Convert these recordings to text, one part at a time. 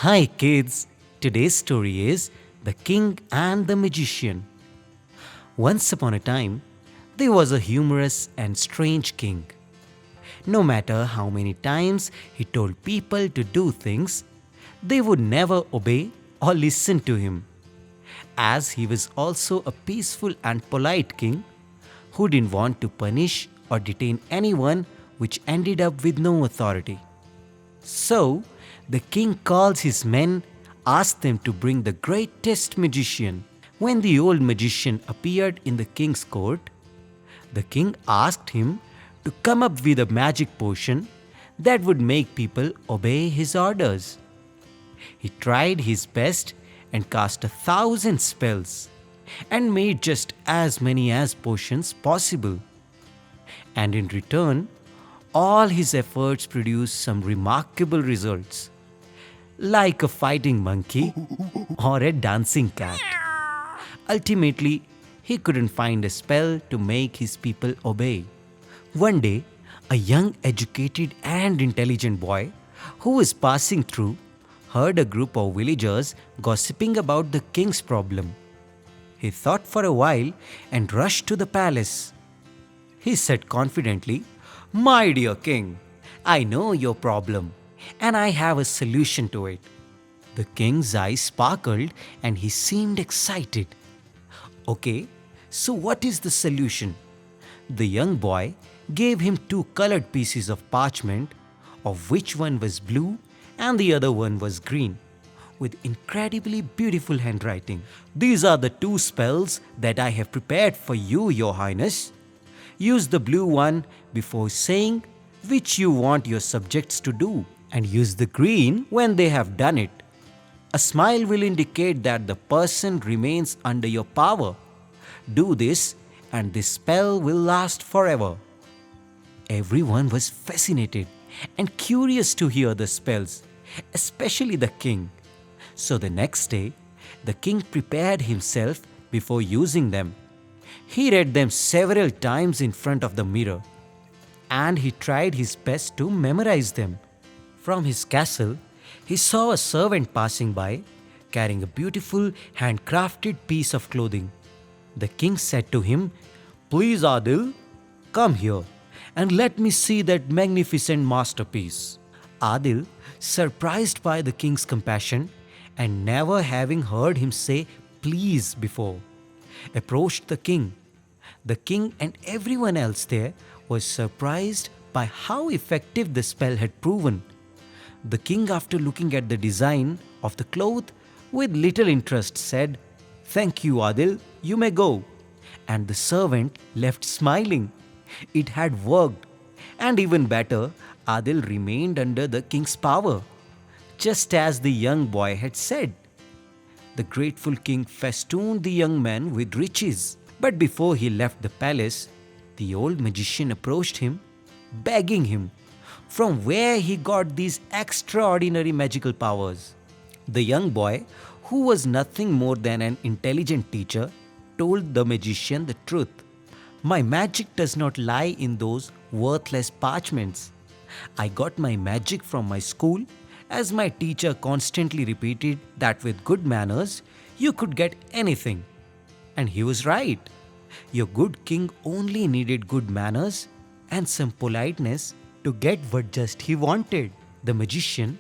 Hi kids, today's story is The King and the Magician. Once upon a time, there was a humorous and strange king. No matter how many times he told people to do things, they would never obey or listen to him. As he was also a peaceful and polite king who didn't want to punish or detain anyone, which ended up with no authority. So the king calls his men, asks them to bring the greatest magician. When the old magician appeared in the king's court, the king asked him to come up with a magic potion that would make people obey his orders. He tried his best and cast 1,000 spells and made just as many as potions possible. And in return, all his efforts produced some remarkable results, like a fighting monkey or a dancing cat. Ultimately, he couldn't find a spell to make his people obey. One day, a young, educated, and intelligent boy who was passing through heard a group of villagers gossiping about the king's problem. He thought for a while and rushed to the palace. He said confidently, "My dear king, I know your problem and I have a solution to it." The king's eyes sparkled and he seemed excited. "Okay, so what is the solution?" The young boy gave him two colored pieces of parchment, of which one was blue and the other one was green, with incredibly beautiful handwriting. "These are the two spells that I have prepared for you, Your Highness. Use the blue one before saying which you want your subjects to do, and use the green when they have done it. A smile will indicate that the person remains under your power. Do this, and this spell will last forever." Everyone was fascinated and curious to hear the spells, especially the king. So the next day, the king prepared himself before using them. He read them several times in front of the mirror, and he tried his best to memorize them. From his castle, he saw a servant passing by, carrying a beautiful handcrafted piece of clothing. The king said to him, "Please, Adil, come here and let me see that magnificent masterpiece." Adil, surprised by the king's compassion and never having heard him say please before, approached the king. The king and everyone else there was surprised by how effective the spell had proven. The king, after looking at the design of the cloth with little interest, said, "Thank you, Adil, you may go." And the servant left smiling. It had worked, and even better, Adil remained under the king's power, just as the young boy had said. The grateful king festooned the young man with riches. But before he left the palace, the old magician approached him, begging him from where he got these extraordinary magical powers. The young boy, who was nothing more than an intelligent teacher, told the magician the truth. "My magic does not lie in those worthless parchments. I got my magic from my school, as my teacher constantly repeated that with good manners you could get anything." And he was right. Your good king only needed good manners and some politeness to get what just he wanted. The magician,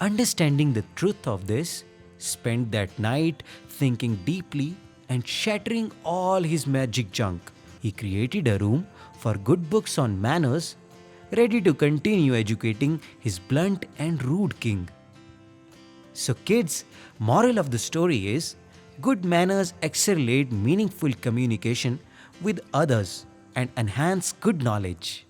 understanding the truth of this, spent that night thinking deeply and shattering all his magic junk. He created a room for good books on manners, ready to continue educating his blunt and rude king. So kids, moral of the story is, good manners accelerate meaningful communication with others and enhance good knowledge.